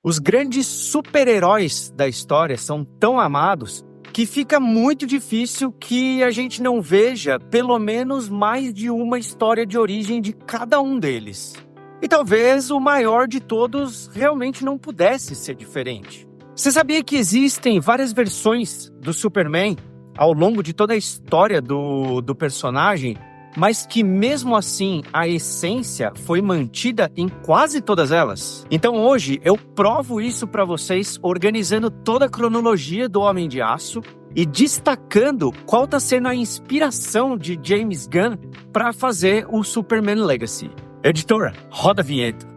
Os grandes super-heróis da história são tão amados que fica muito difícil que a gente não veja pelo menos mais de uma história de origem de cada um deles. E talvez o maior de todos realmente não pudesse ser diferente. Você sabia que existem várias versões do Superman ao longo de toda a história do personagem, mas que mesmo assim a essência foi mantida em quase todas elas? Então hoje eu provo isso para vocês organizando toda a cronologia do Homem de Aço e destacando qual está sendo a inspiração de James Gunn para fazer o Superman Legacy. Editora, roda a vinheta.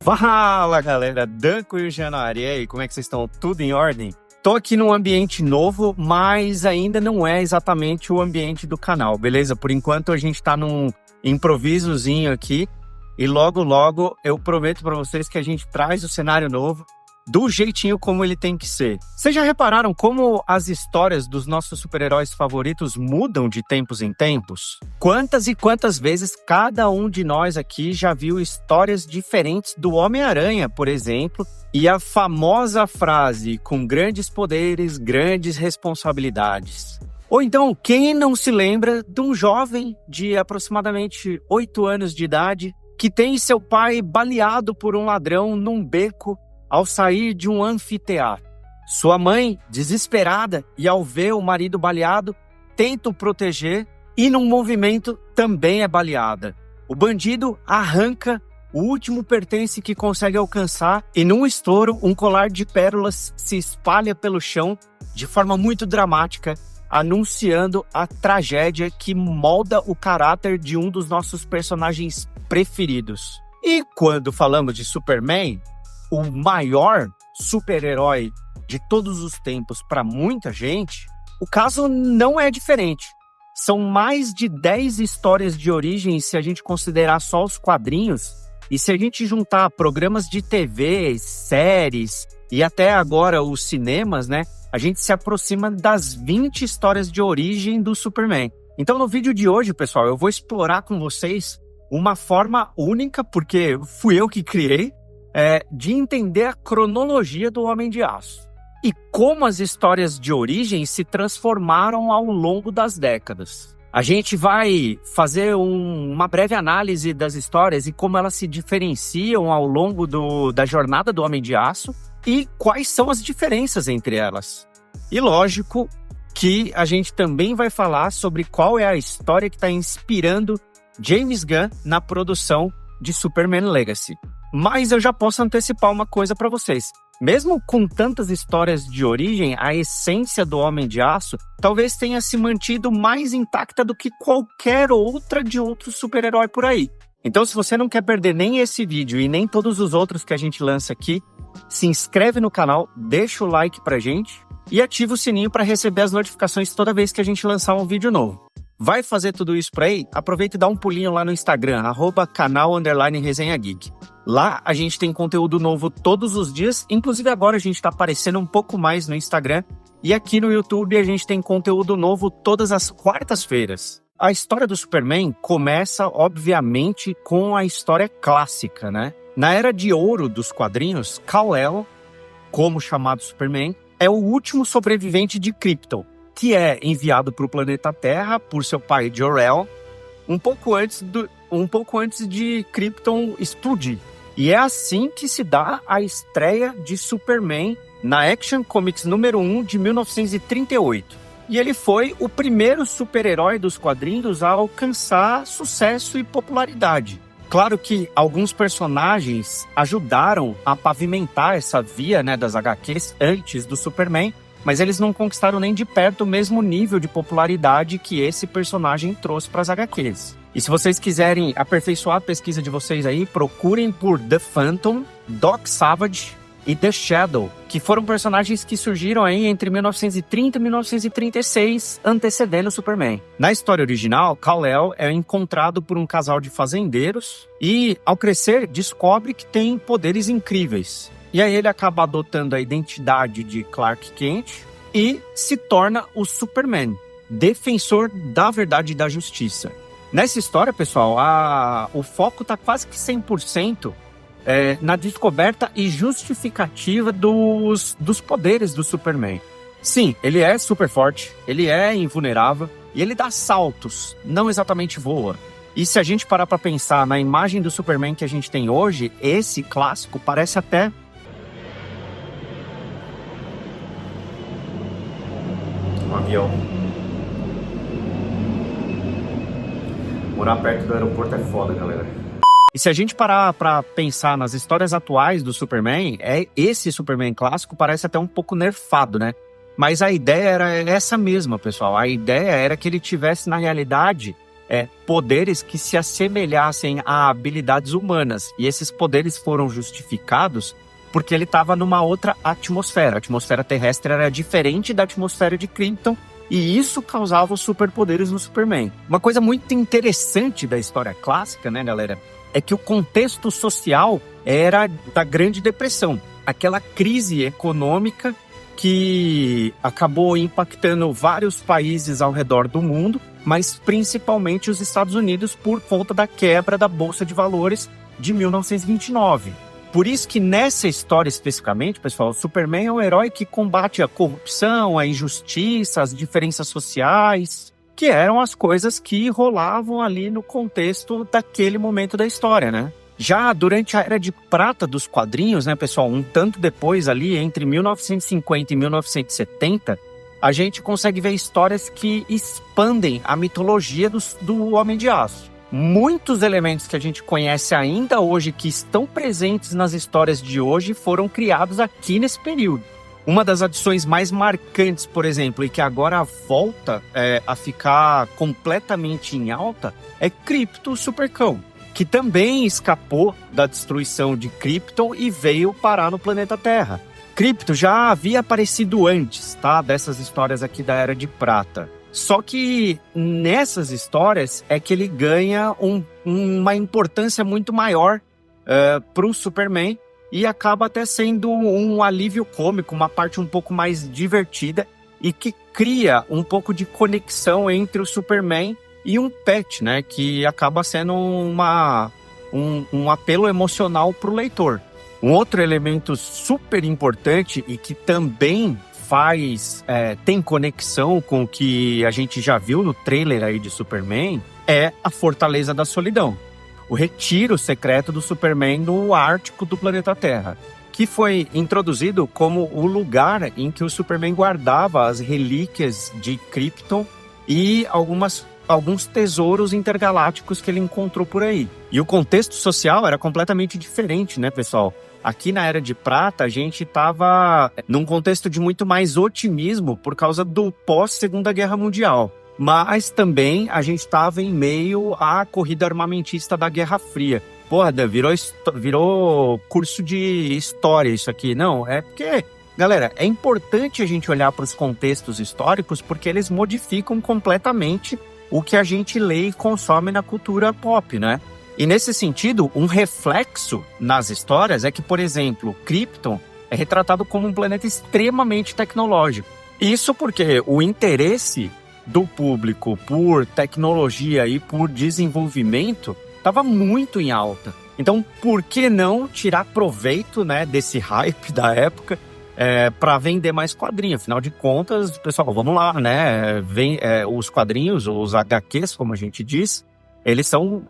Fala galera, Danco e o Janari, e aí, como é que vocês estão? Tudo em ordem? Tô aqui num ambiente novo, mas ainda não é exatamente o ambiente do canal, beleza? Por enquanto a gente tá num improvisozinho aqui e logo eu prometo para vocês que a gente traz o cenário novo do jeitinho como ele tem que ser. Vocês já repararam como as histórias dos nossos super-heróis favoritos mudam de tempos em tempos? Quantas e quantas vezes cada um de nós aqui já viu histórias diferentes do Homem-Aranha, por exemplo, e a famosa frase, com grandes poderes, grandes responsabilidades. Ou então, quem não se lembra de um jovem de aproximadamente 8 anos de idade que tem seu pai baleado por um ladrão num beco ao sair de um anfiteatro. Sua mãe, desesperada e ao ver o marido baleado, tenta o proteger e num movimento também é baleada. O bandido arranca o último pertence que consegue alcançar e num estouro um colar de pérolas se espalha pelo chão de forma muito dramática, anunciando a tragédia que molda o caráter de um dos nossos personagens preferidos. E quando falamos de Superman, o maior super-herói de todos os tempos para muita gente, o caso não é diferente. São mais de 10 histórias de origem se a gente considerar só os quadrinhos, e se a gente juntar programas de TV, séries e até agora os cinemas, né, a gente se aproxima das 20 histórias de origem do Superman. Então no vídeo de hoje, pessoal, eu vou explorar com vocês uma forma única, porque fui eu que criei, de entender a cronologia do Homem de Aço e como as histórias de origem se transformaram ao longo das décadas. A gente vai fazer uma breve análise das histórias e como elas se diferenciam ao longo da jornada do Homem de Aço e quais são as diferenças entre elas. E lógico que a gente também vai falar sobre qual é a história que está inspirando James Gunn na produção de Superman Legacy. Mas eu já posso antecipar uma coisa para vocês. Mesmo com tantas histórias de origem, a essência do Homem de Aço talvez tenha se mantido mais intacta do que qualquer outra de outro super-herói por aí. Então, se você não quer perder nem esse vídeo e nem todos os outros que a gente lança aqui, se inscreve no canal, deixa o like pra gente e ativa o sininho para receber as notificações toda vez que a gente lançar um vídeo novo. Vai fazer tudo isso por aí? Aproveita e dá um pulinho lá no Instagram, @canal_resenhageek. Lá a gente tem conteúdo novo todos os dias, inclusive agora a gente está aparecendo um pouco mais no Instagram. E aqui no YouTube a gente tem conteúdo novo todas as quartas-feiras. A história do Superman começa, obviamente, com a história clássica, né? Na Era de Ouro dos quadrinhos, Kal-El, como chamado Superman, é o último sobrevivente de Krypton, que é enviado para o planeta Terra por seu pai Jor-El, um pouco antes de Krypton explodir. E é assim que se dá a estreia de Superman na Action Comics número 1 de 1938. E ele foi o primeiro super-herói dos quadrinhos a alcançar sucesso e popularidade. Claro que alguns personagens ajudaram a pavimentar essa via, né, das HQs antes do Superman, mas eles não conquistaram nem de perto o mesmo nível de popularidade que esse personagem trouxe para as HQs. E se vocês quiserem aperfeiçoar a pesquisa de vocês aí, procurem por The Phantom, Doc Savage e The Shadow, que foram personagens que surgiram aí entre 1930 e 1936, antecedendo o Superman. Na história original, Kal-El é encontrado por um casal de fazendeiros e, ao crescer, descobre que tem poderes incríveis. E aí ele acaba adotando a identidade de Clark Kent e se torna o Superman, defensor da verdade e da justiça. Nessa história, pessoal, o foco está quase que 100% na descoberta e justificativa dos poderes do Superman. Sim, ele é super forte, ele é invulnerável e ele dá saltos, não exatamente voa. E se a gente parar para pensar na imagem do Superman que a gente tem hoje, esse clássico parece até... um avião. Morar perto do aeroporto é foda, galera. E se a gente parar para pensar nas histórias atuais do Superman, esse Superman clássico parece até um pouco nerfado, né? Mas a ideia era essa mesma, pessoal. A ideia era que ele tivesse, na realidade, poderes que se assemelhassem a habilidades humanas. E esses poderes foram justificados porque ele estava numa outra atmosfera. A atmosfera terrestre era diferente da atmosfera de Krypton. E isso causava os superpoderes no Superman. Uma coisa muito interessante da história clássica, né, galera? É que o contexto social era da Grande Depressão. Aquela crise econômica que acabou impactando vários países ao redor do mundo, mas principalmente os Estados Unidos por conta da quebra da Bolsa de Valores de 1929. Por isso que nessa história especificamente, pessoal, o Superman é um herói que combate a corrupção, a injustiça, as diferenças sociais, que eram as coisas que rolavam ali no contexto daquele momento da história, né? Já durante a Era de Prata dos quadrinhos, né, pessoal, um tanto depois ali, entre 1950 e 1970, a gente consegue ver histórias que expandem a mitologia do Homem de Aço. Muitos elementos que a gente conhece ainda hoje, que estão presentes nas histórias de hoje, foram criados aqui nesse período. Uma das adições mais marcantes, por exemplo, e que agora volta a ficar completamente em alta, é Krypto Supercão, que também escapou da destruição de Krypton e veio parar no planeta Terra. Krypto já havia aparecido antes, tá? Dessas histórias aqui da Era de Prata. Só que nessas histórias é que ele ganha uma importância muito maior para o Superman e acaba até sendo um alívio cômico, uma parte um pouco mais divertida e que cria um pouco de conexão entre o Superman e um pet, né? Que acaba sendo um apelo emocional para o leitor. Um outro elemento super importante e que também tem conexão com o que a gente já viu no trailer aí de Superman, é a Fortaleza da Solidão. O retiro secreto do Superman no Ártico do planeta Terra, que foi introduzido como o lugar em que o Superman guardava as relíquias de Krypton e alguns tesouros intergalácticos que ele encontrou por aí. E o contexto social era completamente diferente, né, pessoal? Aqui na Era de Prata, a gente estava num contexto de muito mais otimismo por causa do pós-Segunda Guerra Mundial. Mas também a gente estava em meio à corrida armamentista da Guerra Fria. Porra, virou curso de história isso aqui. Não, é porque, galera, é importante a gente olhar para os contextos históricos porque eles modificam completamente o que a gente lê e consome na cultura pop, né? E nesse sentido, um reflexo nas histórias é que, por exemplo, Krypton é retratado como um planeta extremamente tecnológico. Isso porque o interesse do público por tecnologia e por desenvolvimento estava muito em alta. Então, por que não tirar proveito, né, desse hype da época para vender mais quadrinhos? Afinal de contas, pessoal, vamos lá, né? Os quadrinhos, os HQs, como a gente diz, eles são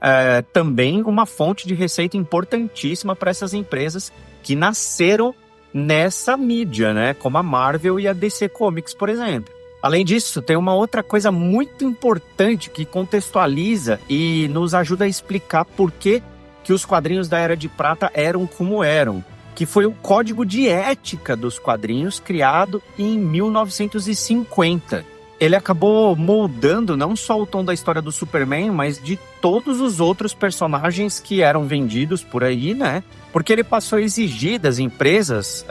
também uma fonte de receita importantíssima para essas empresas que nasceram nessa mídia, né? Como a Marvel e a DC Comics, por exemplo. Além disso, tem uma outra coisa muito importante que contextualiza e nos ajuda a explicar por que os quadrinhos da Era de Prata eram como eram, que foi o Código de Ética dos Quadrinhos, criado em 1950. Ele acabou moldando não só o tom da história do Superman, mas de todos os outros personagens que eram vendidos por aí, né? Porque ele passou a exigir das empresas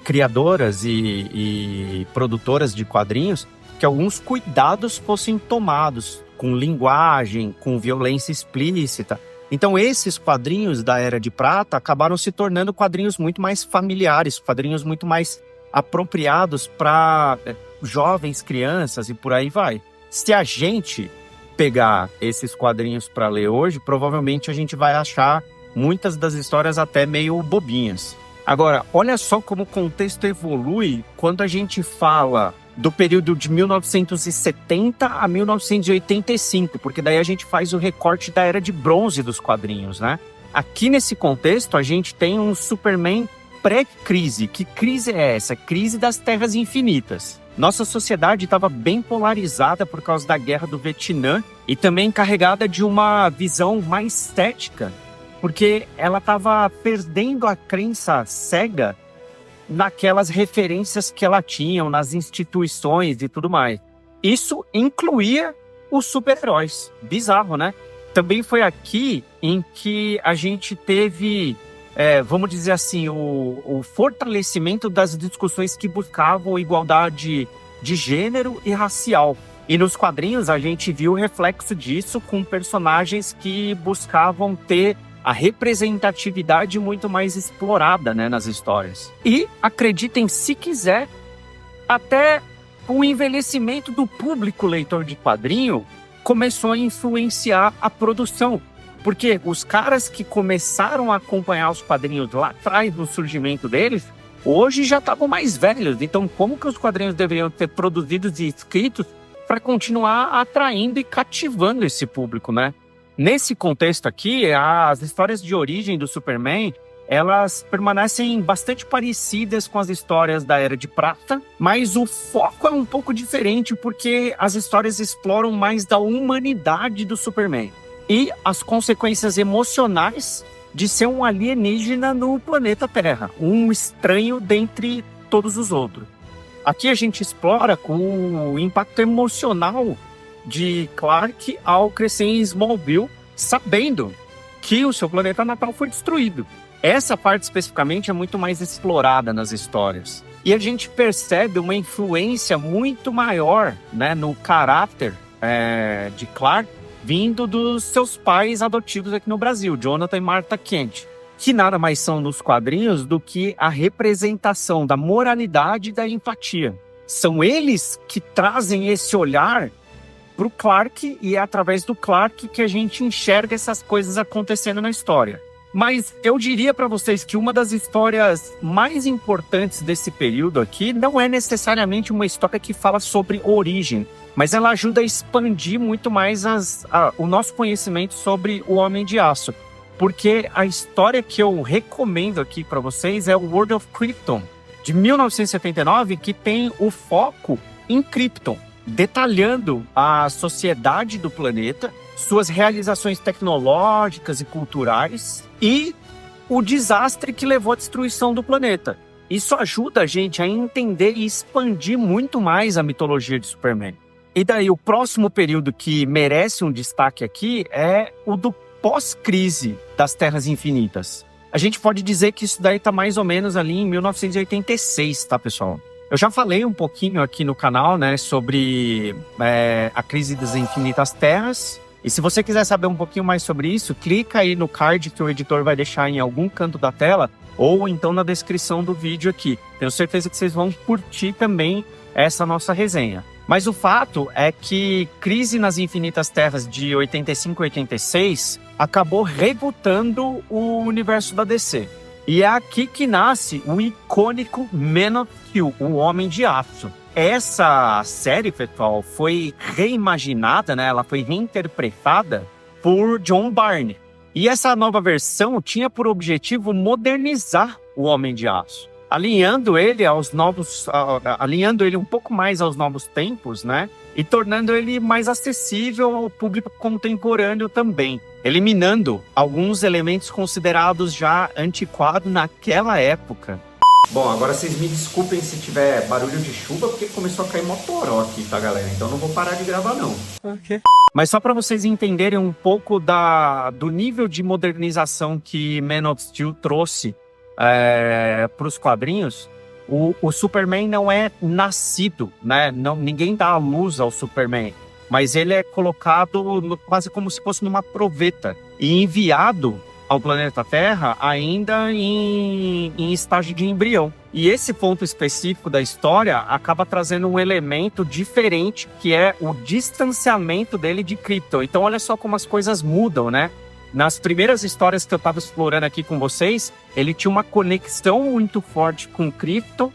criadoras e produtoras de quadrinhos que alguns cuidados fossem tomados com linguagem, com violência explícita. Então esses quadrinhos da Era de Prata acabaram se tornando quadrinhos muito mais familiares, quadrinhos muito mais apropriados para jovens, crianças e por aí vai. Se a gente pegar esses quadrinhos para ler hoje, provavelmente a gente vai achar muitas das histórias até meio bobinhas. Agora, olha só como o contexto evolui quando a gente fala do período de 1970 a 1985, porque daí a gente faz o recorte da Era de Bronze dos quadrinhos, né? Aqui nesse contexto, a gente tem um Superman pré-crise. Que crise é essa? Crise das Terras Infinitas. Nossa sociedade estava bem polarizada por causa da Guerra do Vietnã e também carregada de uma visão mais cética, porque ela estava perdendo a crença cega naquelas referências que ela tinha, nas instituições e tudo mais. Isso incluía os super-heróis. Bizarro, né? Também foi aqui em que a gente teve, vamos dizer assim, o fortalecimento das discussões que buscavam igualdade de gênero e racial. E nos quadrinhos a gente viu o reflexo disso com personagens que buscavam ter a representatividade muito mais explorada, né, nas histórias. E, acreditem se quiser, até o envelhecimento do público leitor de quadrinho começou a influenciar a produção. Porque os caras que começaram a acompanhar os quadrinhos lá atrás do surgimento deles, hoje já estavam mais velhos. Então, como que os quadrinhos deveriam ser produzidos e escritos para continuar atraindo e cativando esse público, né? Nesse contexto aqui, as histórias de origem do Superman, elas permanecem bastante parecidas com as histórias da Era de Prata, mas o foco é um pouco diferente porque as histórias exploram mais da humanidade do Superman e as consequências emocionais de ser um alienígena no planeta Terra, um estranho dentre todos os outros. Aqui a gente explora com o impacto emocional de Clark ao crescer em Smallville, sabendo que o seu planeta natal foi destruído. Essa parte especificamente é muito mais explorada nas histórias. E a gente percebe uma influência muito maior, né, no caráter de Clark, vindo dos seus pais adotivos aqui no Brasil, Jonathan e Martha Kent, que nada mais são nos quadrinhos do que a representação da moralidade e da empatia. São eles que trazem esse olhar para o Clark, e é através do Clark que a gente enxerga essas coisas acontecendo na história. Mas eu diria para vocês que uma das histórias mais importantes desse período aqui não é necessariamente uma história que fala sobre origem, mas ela ajuda a expandir muito mais o nosso conhecimento sobre o Homem de Aço. Porque a história que eu recomendo aqui para vocês é o World of Krypton, de 1979, que tem o foco em Krypton, detalhando a sociedade do planeta, suas realizações tecnológicas e culturais e o desastre que levou à destruição do planeta. Isso ajuda a gente a entender e expandir muito mais a mitologia de Superman. E daí o próximo período que merece um destaque aqui é o do pós-crise das Terras Infinitas. A gente pode dizer que isso daí está mais ou menos ali em 1986, tá, pessoal? Eu já falei um pouquinho aqui no canal, né, sobre a crise das infinitas terras. E se você quiser saber um pouquinho mais sobre isso, clica aí no card que o editor vai deixar em algum canto da tela ou então na descrição do vídeo aqui. Tenho certeza que vocês vão curtir também essa nossa resenha. Mas o fato é que Crise nas Infinitas Terras de 85 e 86 acabou rebutando o universo da DC. E é aqui que nasce o icônico Man of Steel, o Homem de Aço. Essa série, pessoal, foi reimaginada, né? Ela foi reinterpretada por John Byrne. E essa nova versão tinha por objetivo modernizar o Homem de Aço, alinhando ele um pouco mais aos novos tempos, né? E tornando ele mais acessível ao público contemporâneo também, eliminando alguns elementos considerados já antiquados naquela época. Bom, agora vocês me desculpem se tiver barulho de chuva, porque começou a cair motoró aqui, tá, galera? Então não vou parar de gravar, não. Ok. Mas só para vocês entenderem um pouco do nível de modernização que Man of Steel trouxe para os quadrinhos, o Superman não é nascido, né? Ninguém dá a luz ao Superman, mas ele é colocado quase como se fosse numa proveta e enviado ao planeta Terra ainda em estágio de embrião. E esse ponto específico da história acaba trazendo um elemento diferente, que é o distanciamento dele de Krypton. Então olha só como as coisas mudam, né? Nas primeiras histórias que eu estava explorando aqui com vocês, ele tinha uma conexão muito forte com Krypton,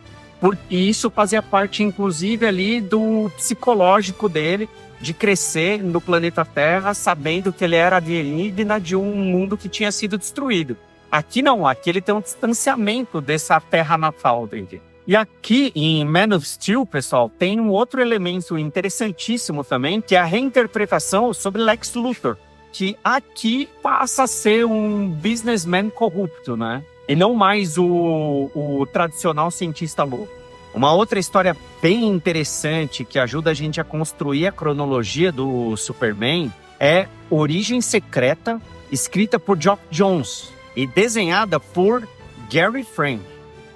e isso fazia parte, inclusive, ali do psicológico dele, de crescer no planeta Terra, sabendo que ele era alienígena de um mundo que tinha sido destruído. Aqui não, aqui ele tem um distanciamento dessa terra natal dele. E aqui em Man of Steel, pessoal, tem um outro elemento interessantíssimo também, que é a reinterpretação sobre Lex Luthor, que aqui passa a ser um businessman corrupto, né? E não mais o tradicional cientista louco. Uma outra história bem interessante que ajuda a gente a construir a cronologia do Superman é Origem Secreta, escrita por Geoff Johns e desenhada por Gary Frank.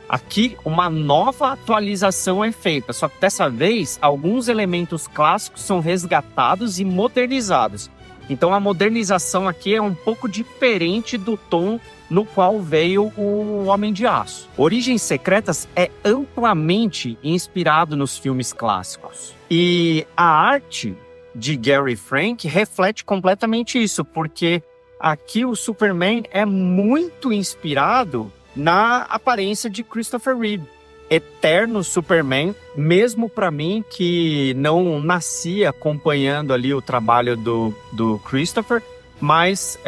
Aqui, uma nova atualização é feita, só que dessa vez, alguns elementos clássicos são resgatados e modernizados. Então, a modernização aqui é um pouco diferente do tom no qual veio o Homem de Aço. Origens Secretas é amplamente inspirado nos filmes clássicos. E a arte de Gary Frank reflete completamente isso, porque aqui o Superman é muito inspirado na aparência de Christopher Reeve. Eterno Superman, mesmo para mim que não nasci acompanhando ali o trabalho do Christopher, mas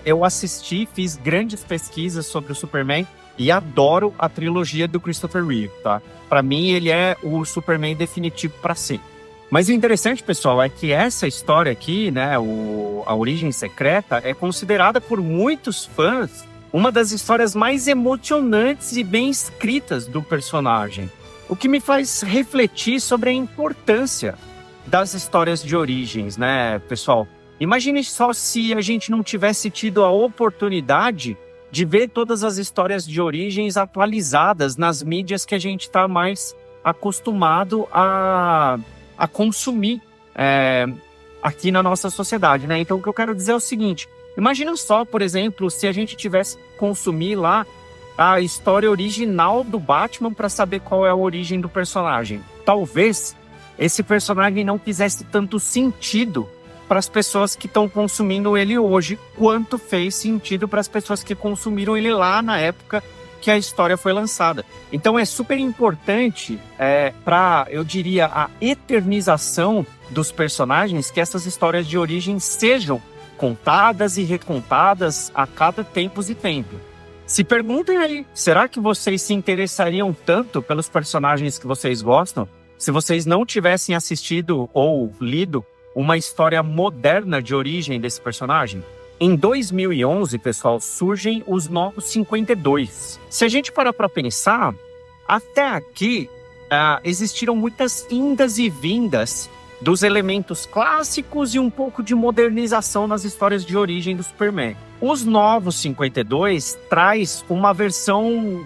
eu assisti, fiz grandes pesquisas sobre o Superman e adoro a trilogia do Christopher Reeve, tá? Para mim ele é o Superman definitivo para si. Mas o interessante, pessoal, é que essa história aqui, né, a Origem Secreta, é considerada por muitos fãs uma das histórias mais emocionantes e bem escritas do personagem. O que me faz refletir sobre a importância das histórias de origens, né, pessoal? Imagine só se a gente não tivesse tido a oportunidade de ver todas as histórias de origens atualizadas nas mídias que a gente está mais acostumado a consumir aqui na nossa sociedade, né? Então, o que eu quero dizer é o seguinte: imagina só, por exemplo, se a gente tivesse consumir lá a história original do Batman para saber qual é a origem do personagem. Talvez esse personagem não fizesse tanto sentido para as pessoas que estão consumindo ele hoje, quanto fez sentido para as pessoas que consumiram ele lá na época que a história foi lançada. Então é super importante para, eu diria, a eternização dos personagens, que essas histórias de origem sejam contadas e recontadas a cada tempos e tempo. Se perguntem aí, será que vocês se interessariam tanto pelos personagens que vocês gostam se vocês não tivessem assistido ou lido uma história moderna de origem desse personagem? Em 2011, pessoal, surgem os Novos 52. Se a gente parar para pensar, até aqui existiram muitas indas e vindas dos elementos clássicos e um pouco de modernização nas histórias de origem do Superman. Os Novos 52 traz uma versão um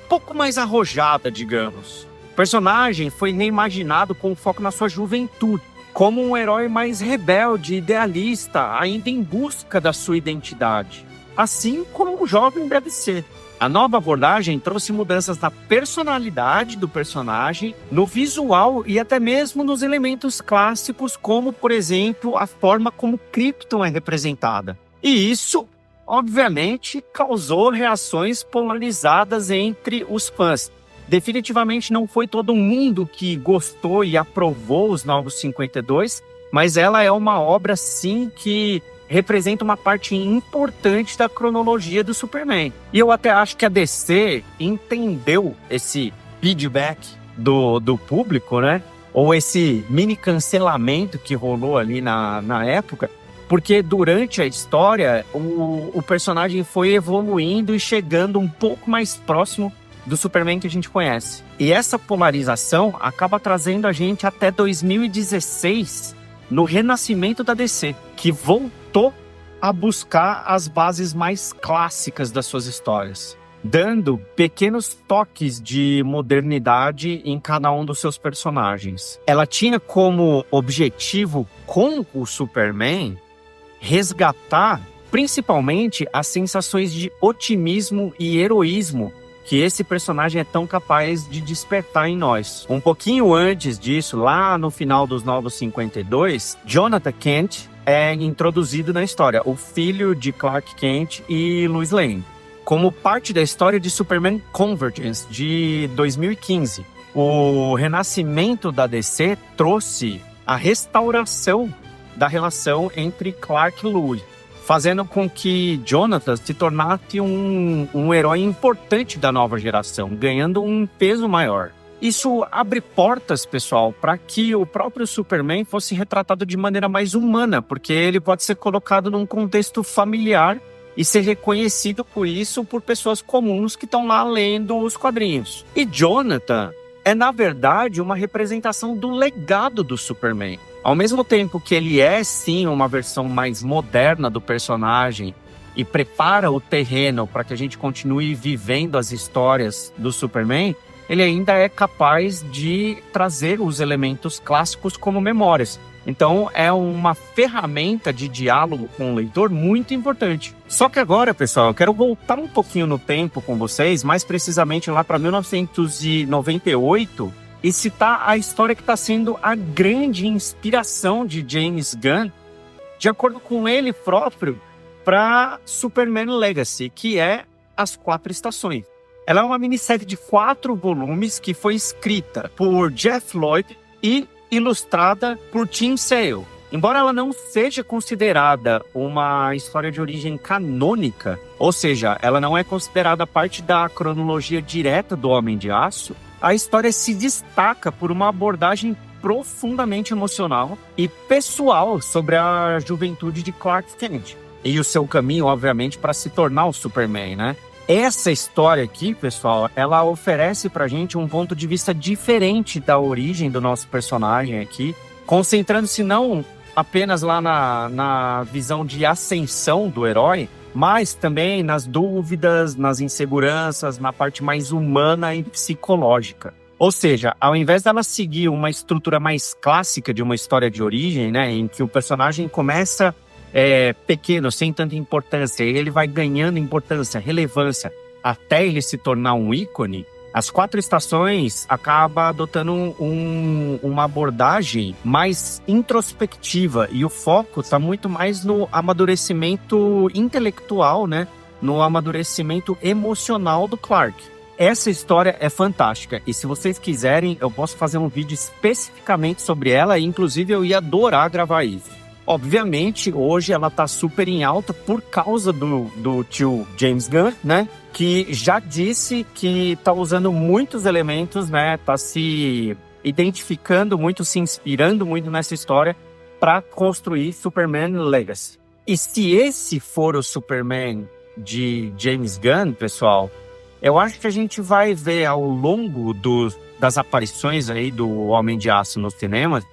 pouco mais arrojada, digamos. O personagem foi reimaginado com foco na sua juventude, como um herói mais rebelde, idealista, ainda em busca da sua identidade, assim como um jovem deve ser. A nova abordagem trouxe mudanças na personalidade do personagem, no visual e até mesmo nos elementos clássicos, como, por exemplo, a forma como Krypton é representada. E isso, obviamente, causou reações polarizadas entre os fãs. Definitivamente não foi todo mundo que gostou e aprovou os Novos 52, mas ela é uma obra, sim, que representa uma parte importante da cronologia do Superman. E eu até acho que a DC entendeu esse feedback do público, né? Ou esse mini cancelamento que rolou ali na época, porque durante a história o personagem foi evoluindo e chegando um pouco mais próximo do Superman que a gente conhece. E essa polarização acaba trazendo a gente até 2016, no renascimento da DC, que voltou a buscar as bases mais clássicas das suas histórias, dando pequenos toques de modernidade em cada um dos seus personagens. Ela tinha como objetivo, com o Superman, resgatar principalmente as sensações de otimismo e heroísmo que esse personagem é tão capaz de despertar em nós. Um pouquinho antes disso, lá no final dos Novos 52, Jonathan Kent é introduzido na história, o filho de Clark Kent e Lois Lane, como parte da história de Superman Convergence, de 2015. O renascimento da DC trouxe a restauração da relação entre Clark e Lois, fazendo com que Jonathan se tornasse um herói importante da nova geração, ganhando um peso maior. Isso abre portas, pessoal, para que o próprio Superman fosse retratado de maneira mais humana, porque ele pode ser colocado num contexto familiar e ser reconhecido por isso por pessoas comuns que estão lá lendo os quadrinhos. E Jonathan é, na verdade, uma representação do legado do Superman. Ao mesmo tempo que ele é, sim, uma versão mais moderna do personagem e prepara o terreno para que a gente continue vivendo as histórias do Superman, ele ainda é capaz de trazer os elementos clássicos como memórias. Então, é uma ferramenta de diálogo com o leitor muito importante. Só que agora, pessoal, eu quero voltar um pouquinho no tempo com vocês, mais precisamente lá para 1998, e citar a história que está sendo a grande inspiração de James Gunn, de acordo com ele próprio, para Superman Legacy, que é As Quatro Estações. Ela é uma minissérie de 4 volumes que foi escrita por Jeff Lloyd e ilustrada por Tim Sale. Embora ela não seja considerada uma história de origem canônica, ou seja, ela não é considerada parte da cronologia direta do Homem de Aço, a história se destaca por uma abordagem profundamente emocional e pessoal sobre a juventude de Clark Kent e o seu caminho, obviamente, para se tornar o Superman, né? Essa história aqui, pessoal, ela oferece pra gente um ponto de vista diferente da origem do nosso personagem aqui, concentrando-se não apenas lá na visão de ascensão do herói, mas também nas dúvidas, nas inseguranças, na parte mais humana e psicológica. Ou seja, ao invés dela seguir uma estrutura mais clássica de uma história de origem, né, em que o personagem começa pequeno, sem tanta importância, e ele vai ganhando importância, relevância, até ele se tornar um ícone, As Quatro Estações acaba adotando uma abordagem mais introspectiva, e o foco está muito mais no amadurecimento intelectual, né? No amadurecimento emocional do Clark. Essa história é fantástica, e se vocês quiserem, eu posso fazer um vídeo especificamente sobre ela, e inclusive eu ia adorar gravar isso. Obviamente, hoje ela tá super em alta por causa do tio James Gunn, né? Que já disse que tá usando muitos elementos, né? Tá se identificando muito, se inspirando muito nessa história para construir Superman Legacy. E se esse for o Superman de James Gunn, pessoal, eu acho que a gente vai ver ao longo das aparições aí do Homem de Aço nos cinemas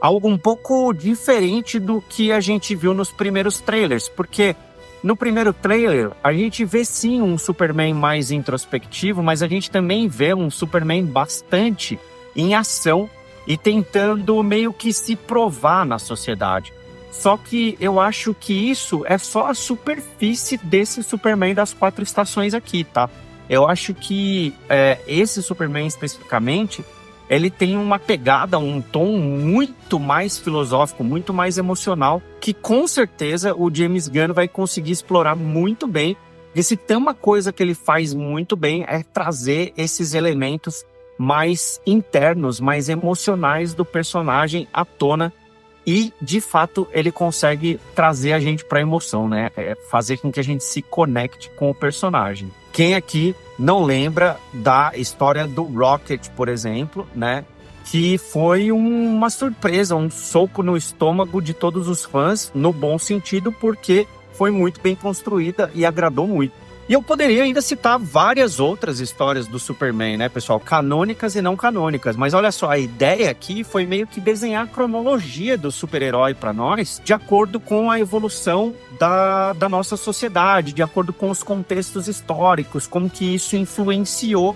algo um pouco diferente do que a gente viu nos primeiros trailers, porque no primeiro trailer a gente vê sim um Superman mais introspectivo, mas a gente também vê um Superman bastante em ação e tentando meio que se provar na sociedade. Só que eu acho que isso é só a superfície desse Superman das Quatro Estações aqui, tá? Eu acho que esse Superman especificamente, ele tem uma pegada, um tom muito mais filosófico, muito mais emocional, que com certeza o James Gunn vai conseguir explorar muito bem. E se tem uma coisa que ele faz muito bem é trazer esses elementos mais internos, mais emocionais do personagem à tona. E, de fato, ele consegue trazer a gente para a emoção, né? Fazer com que a gente se conecte com o personagem. Quem aqui não lembra da história do Rocket, por exemplo, né? Que foi uma surpresa, um soco no estômago de todos os fãs, no bom sentido, porque foi muito bem construída e agradou muito. E eu poderia ainda citar várias outras histórias do Superman, né, pessoal? Canônicas e não canônicas. Mas olha só, a ideia aqui foi meio que desenhar a cronologia do super-herói para nós, de acordo com a evolução da nossa sociedade, de acordo com os contextos históricos, como que isso influenciou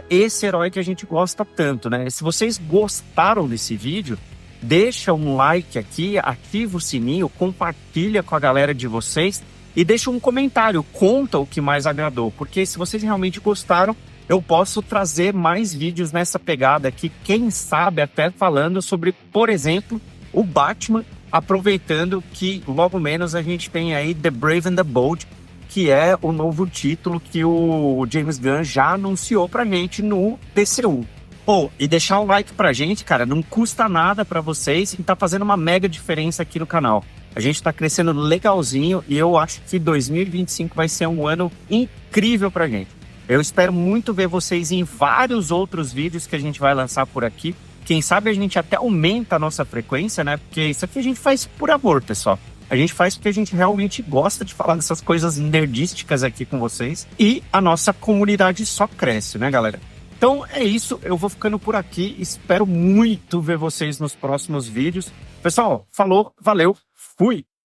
esse herói que a gente gosta tanto, né? Se vocês gostaram desse vídeo, deixa um like aqui, ativa o sininho, compartilha com a galera de vocês e deixa um comentário, conta o que mais agradou, porque se vocês realmente gostaram, eu posso trazer mais vídeos nessa pegada aqui, quem sabe até falando sobre, por exemplo, o Batman, aproveitando que logo menos a gente tem aí The Brave and the Bold, que é o novo título que o James Gunn já anunciou pra gente no DCU. Pô, e deixar um like pra gente, cara, não custa nada pra vocês e tá fazendo uma mega diferença aqui no canal. A gente tá crescendo legalzinho e eu acho que 2025 vai ser um ano incrível pra gente. Eu espero muito ver vocês em vários outros vídeos que a gente vai lançar por aqui. Quem sabe a gente até aumenta a nossa frequência, né? Porque isso aqui a gente faz por amor, pessoal. A gente faz porque a gente realmente gosta de falar dessas coisas nerdísticas aqui com vocês. E a nossa comunidade só cresce, né, galera? Então é isso, eu vou ficando por aqui. Espero muito ver vocês nos próximos vídeos. Pessoal, falou, valeu, fui!